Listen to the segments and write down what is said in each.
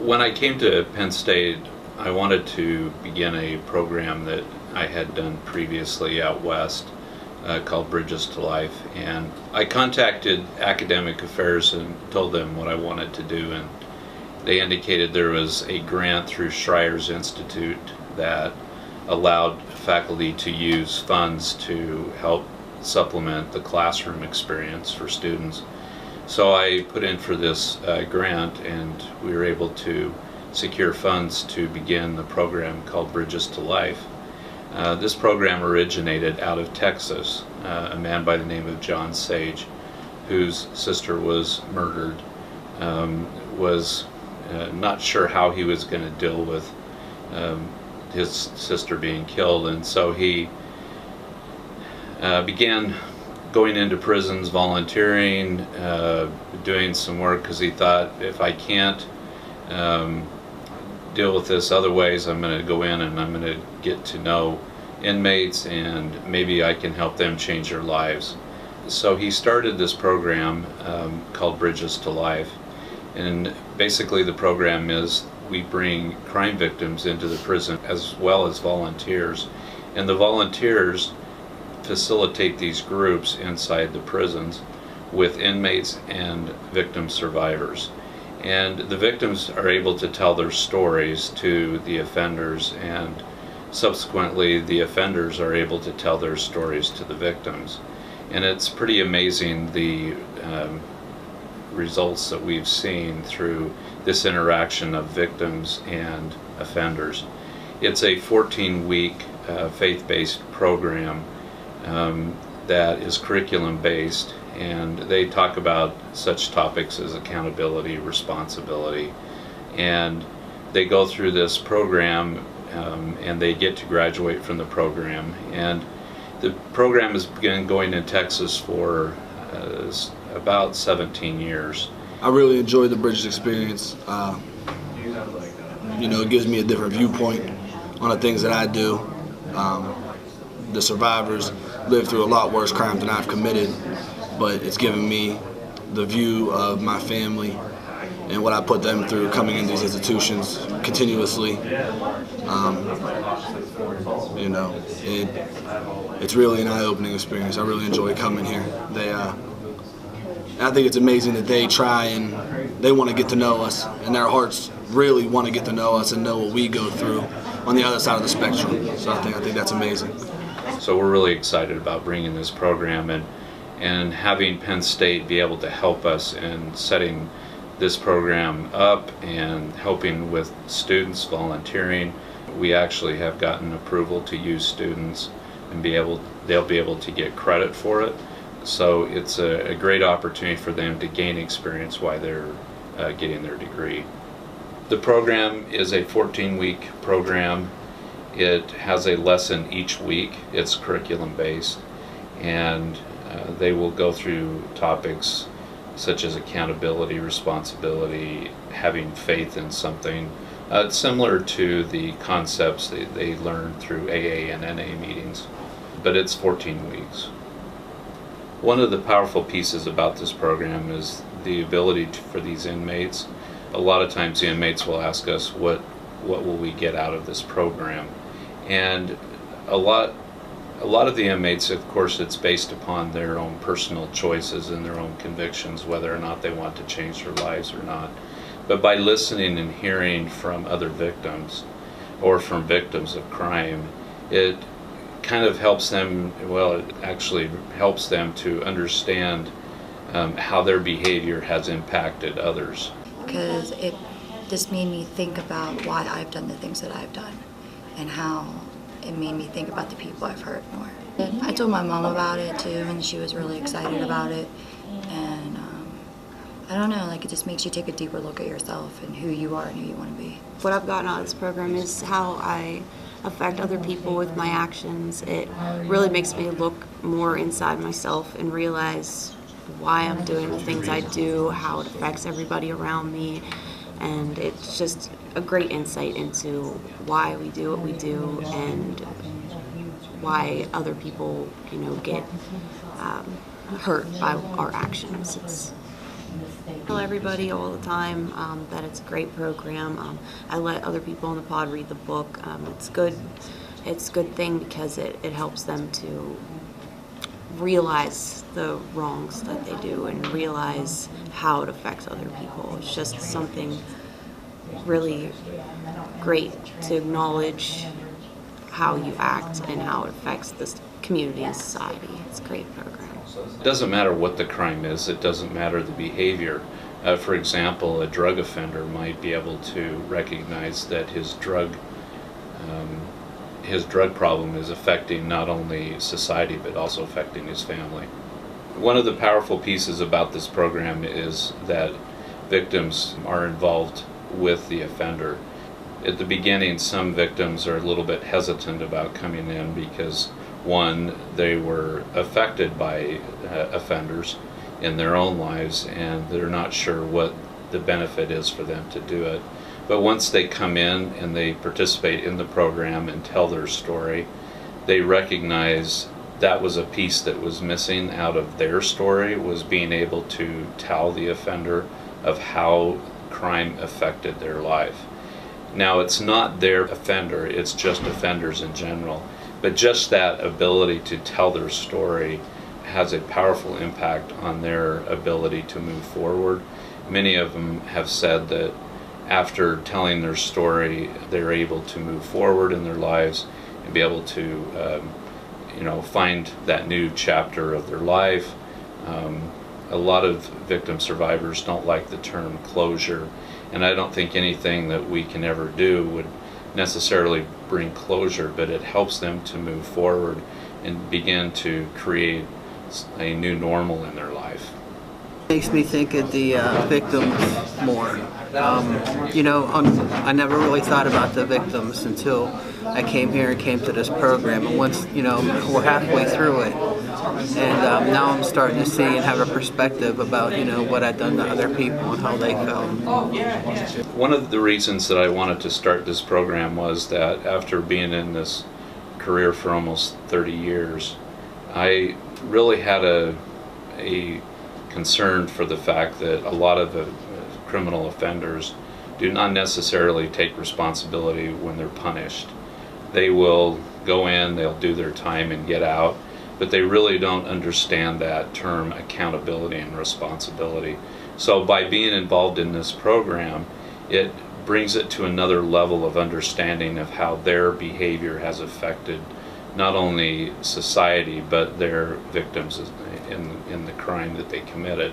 When I came to Penn State, I wanted to begin a program that I had done previously out west called Bridges to Life. And I contacted Academic Affairs and told them what I wanted to do, and they indicated there was a grant through Schreier's Institute that allowed faculty to use funds to help supplement the classroom experience for students. So I put in for this grant, and we were able to secure funds to begin the program called Bridges to Life. This program originated out of Texas. A man by the name of John Sage, whose sister was murdered, was not sure how he was going to deal with his sister being killed, and so he began going into prisons, volunteering, doing some work, because he thought, if I can't deal with this other ways, I'm going to go in and I'm going to get to know inmates and maybe I can help them change their lives. So he started this program called Bridges to Life, and basically the program is we bring crime victims into the prison as well as volunteers, and the volunteers facilitate these groups inside the prisons with inmates and victim survivors. And the victims are able to tell their stories to the offenders, and subsequently the offenders are able to tell their stories to the victims. And it's pretty amazing the results that we've seen through this interaction of victims and offenders. It's a 14-week faith-based program that is curriculum-based, and they talk about such topics as accountability, responsibility, and they go through this program and they get to graduate from the program. And the program has been going in Texas for about 17 years. I really enjoyed the Bridges experience. It gives me a different viewpoint on the things that I do. The survivors live through a lot worse crimes than I've committed, but it's given me the view of my family and what I put them through coming in these institutions continuously. It's really an eye-opening experience. I really enjoy coming here. I think it's amazing that they try and they want to get to know us, and their hearts really want to get to know us and know what we go through on the other side of the spectrum. So I think that's amazing. So we're really excited about bringing this program and having Penn State be able to help us in setting this program up and helping with students volunteering. We actually have gotten approval to use students and they'll be able to get credit for it. So it's a great opportunity for them to gain experience while they're getting their degree. The program is a 14-week program. It has a lesson each week. It's curriculum based, and they will go through topics such as accountability, responsibility, having faith in something. It's similar to the concepts they learn through AA and NA meetings, but it's 14 weeks. One of the powerful pieces about this program is the ability for these inmates. A lot of times the inmates will ask us, what will we get out of this program? And a lot of the inmates, of course, it's based upon their own personal choices and their own convictions, whether or not they want to change their lives or not. But by listening and hearing from other victims or from victims of crime, it kind of helps them, it actually helps them to understand how their behavior has impacted others. Because it just made me think about why I've done the things that I've done and how it made me think about the people I've hurt more. And I told my mom about it too, and she was really excited about it. And I don't know, it just makes you take a deeper look at yourself and who you are and who you want to be. What I've gotten out of this program is how I affect other people with my actions. It really makes me look more inside myself and realize why I'm doing the things I do, how it affects everybody around me, and it's just a great insight into why we do what we do and why other people, get hurt by our actions. I tell everybody all the time that it's a great program. I let other people on the pod read the book. It's good. It's a good thing because it helps them to realize the wrongs that they do and realize how it affects other people. It's just something really great to acknowledge how you act and how it affects this community and society. It's a great program. It doesn't matter what the crime is, it doesn't matter the behavior. For example, a drug offender might be able to recognize that his drug problem is affecting not only society but also affecting his family. One of the powerful pieces about this program is that victims are involved with the offender. At the beginning, some victims are a little bit hesitant about coming in because, one, they were affected by offenders in their own lives and they're not sure what the benefit is for them to do it. But once they come in and they participate in the program and tell their story, they recognize that was a piece that was missing out of their story, was being able to tell the offender of how crime affected their life. Now, it's not their offender, it's just offenders in general. But just that ability to tell their story has a powerful impact on their ability to move forward. Many of them have said that after telling their story, they're able to move forward in their lives and be able to find that new chapter of their life. A lot of victim survivors don't like the term closure, and I don't think anything that we can ever do would necessarily bring closure, but it helps them to move forward and begin to create a new normal in their life. Makes me think of the victims more. I never really thought about the victims until I came here and came to this program. And once, we're halfway through it, and now I'm starting to see and have a perspective about, what I've done to other people and how they felt. One of the reasons that I wanted to start this program was that after being in this career for almost 30 years, I really had a concern for the fact that a lot of the criminal offenders do not necessarily take responsibility when they're punished. They will go in, they'll do their time and get out, but they really don't understand that term accountability and responsibility. So by being involved in this program, it brings it to another level of understanding of how their behavior has affected not only society but their victims in the crime that they committed.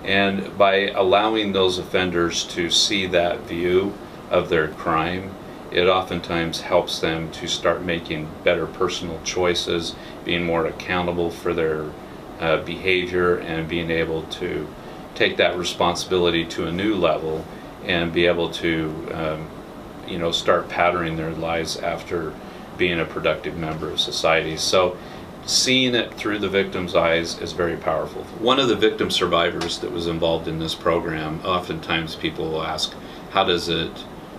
And by allowing those offenders to see that view of their crime, it oftentimes helps them to start making better personal choices, being more accountable for their behavior, and being able to take that responsibility to a new level and be able to start patterning their lives after being a productive member of society. So seeing it through the victim's eyes is very powerful. One of the victim survivors that was involved in this program, oftentimes people will ask, how does it,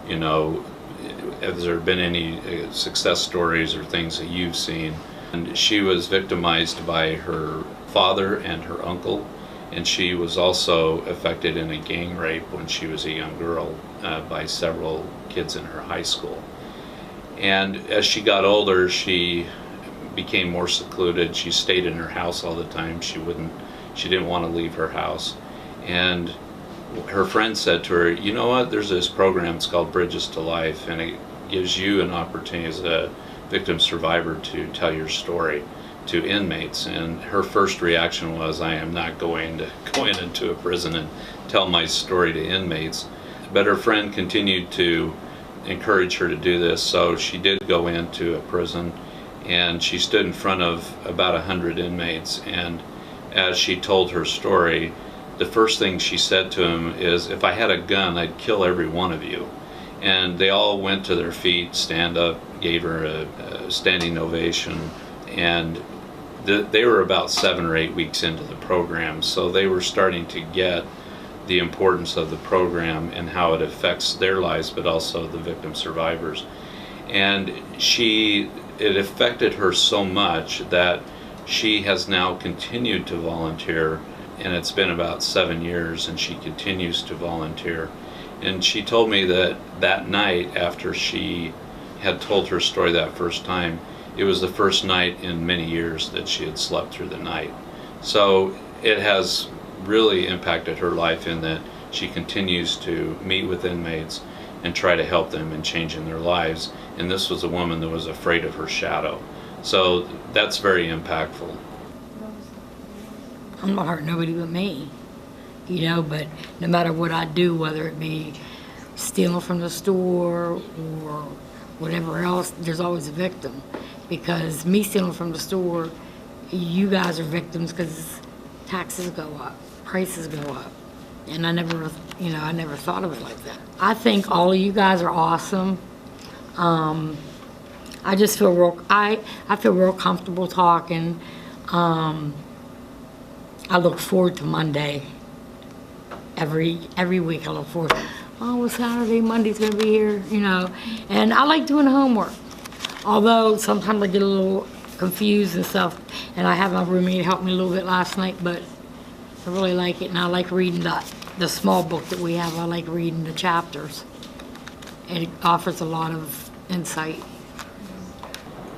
has there been any success stories or things that you've seen? And she was victimized by her father and her uncle, and she was also affected in a gang rape when she was a young girl by several kids in her high school. And as she got older, she became more secluded. She stayed in her house all the time. She didn't want to leave her house. And her friend said to her, you know what, there's this program, it's called Bridges to Life, and it gives you an opportunity as a victim survivor to tell your story to inmates. And her first reaction was, I am not going to go into a prison and tell my story to inmates. But her friend continued to encourage her to do this, so she did go into a prison, and she stood in front of about 100 inmates, and as she told her story, the first thing she said to him is, if I had a gun, I'd kill every one of you. And they all went to their feet, stand up, gave her a standing ovation, and they were about 7 or 8 weeks into the program, so they were starting to get the importance of the program and how it affects their lives, but also the victim survivors. And it affected her so much that she has now continued to volunteer and it's been about 7 years, and she continues to volunteer. And she told me that that night, after she had told her story that first time, it was the first night in many years that she had slept through the night. So it has really impacted her life in that she continues to meet with inmates and try to help them in changing their lives. And this was a woman that was afraid of her shadow. So that's very impactful. I'm not hurting nobody but me, you know, but no matter what I do, whether it be stealing from the store or whatever else, there's always a victim. Because me stealing from the store, you guys are victims because taxes go up, prices go up. And I never thought of it like that. I think all of you guys are awesome. I just feel I feel real comfortable talking. I look forward to Monday. Every week I look forward. Oh, well, Saturday, Monday's gonna be here, you know. And I like doing homework. Although sometimes I get a little confused and stuff, and I have my roommate help me a little bit last night, but I really like it, and I like reading the small book that we have. I like reading the chapters. It offers a lot of insight.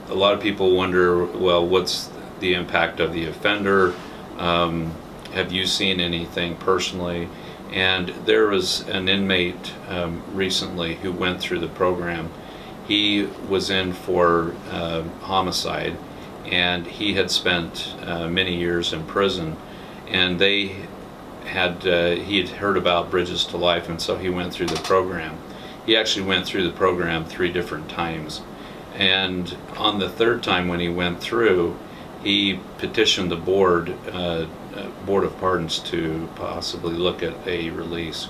A lot of people wonder, well, what's the impact of the offender? Have you seen anything personally? And there was an inmate recently who went through the program. He was in for homicide, and he had spent many years in prison, and he had heard about Bridges to Life, and so he went through the program. He actually went through the program 3 different times, and on the 3rd time when he went through, he petitioned the board of pardons to possibly look at a release.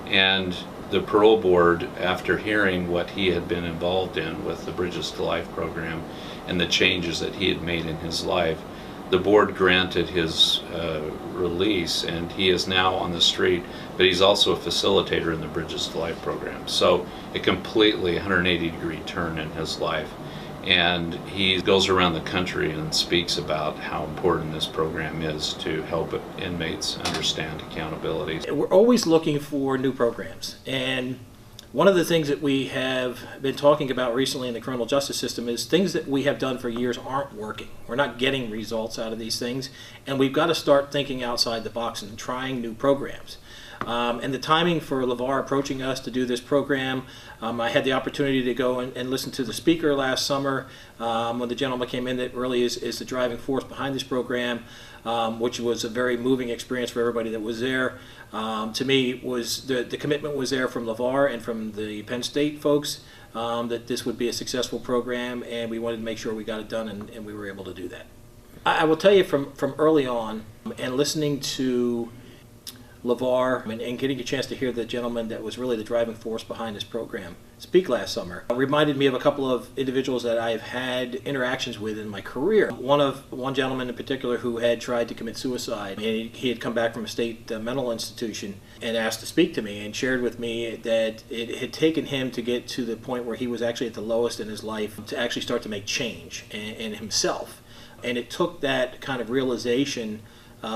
And the parole board, after hearing what he had been involved in with the Bridges to Life program and the changes that he had made in his life, the board granted his release, and he is now on the street, but he's also a facilitator in the Bridges to Life program. So a completely 180-degree turn in his life. And he goes around the country and speaks about how important this program is to help inmates understand accountability. We're always looking for new programs, and one of the things that we have been talking about recently in the criminal justice system is things that we have done for years aren't working. We're not getting results out of these things, and we've got to start thinking outside the box and trying new programs. And the timing for LeVar approaching us to do this program, I had the opportunity to go and listen to the speaker last summer when the gentleman came in that really is the driving force behind this program, which was a very moving experience for everybody that was there. To me, was the commitment was there from LeVar and from the Penn State folks that this would be a successful program, and we wanted to make sure we got it done, and we were able to do that. I will tell you from early on, and listening to LeVar and getting a chance to hear the gentleman that was really the driving force behind this program speak last summer reminded me of a couple of individuals that I've had interactions with in my career. One gentleman in particular who had tried to commit suicide. He had come back from a state mental institution and asked to speak to me and shared with me that it had taken him to get to the point where he was actually at the lowest in his life to actually start to make change in himself. And it took that kind of realization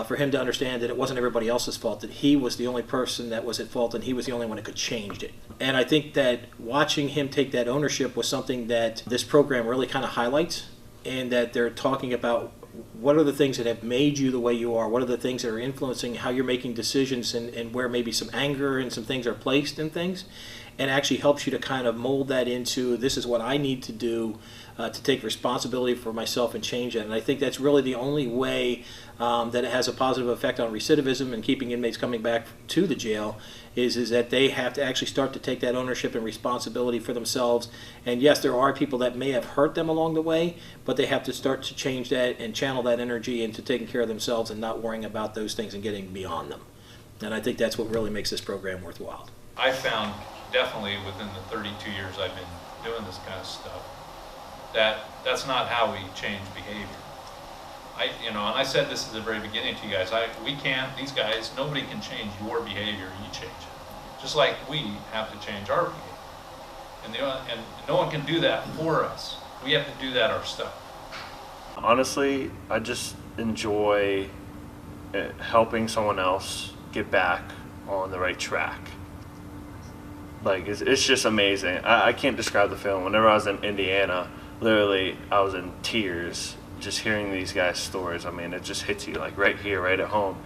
for him to understand that it wasn't everybody else's fault, that he was the only person that was at fault and he was the only one that could change it. And I think that watching him take that ownership was something that this program really kind of highlights, and that they're talking about what are the things that have made you the way you are, what are the things that are influencing how you're making decisions, and where maybe some anger and some things are placed in things, and actually helps you to kind of mold that into, this is what I need to do to take responsibility for myself and change it. And I think that's really the only way that it has a positive effect on recidivism and keeping inmates coming back to the jail is that they have to actually start to take that ownership and responsibility for themselves. And yes, there are people that may have hurt them along the way, but they have to start to change that and channel that energy into taking care of themselves and not worrying about those things and getting beyond them. And I think that's what really makes this program worthwhile. I found definitely within the 32 years I've been doing this kind of stuff that's not how we change behavior. And I said this at the very beginning to you guys, these guys, nobody can change your behavior, you change it. Just like we have to change our behavior. And no one can do that for us. We have to do that ourselves. Honestly, I just enjoy helping someone else get back on the right track. Like, it's just amazing. I can't describe the feeling. Whenever I was in Indiana, literally, I was in tears just hearing these guys' stories. I mean, it just hits you like right here, right at home.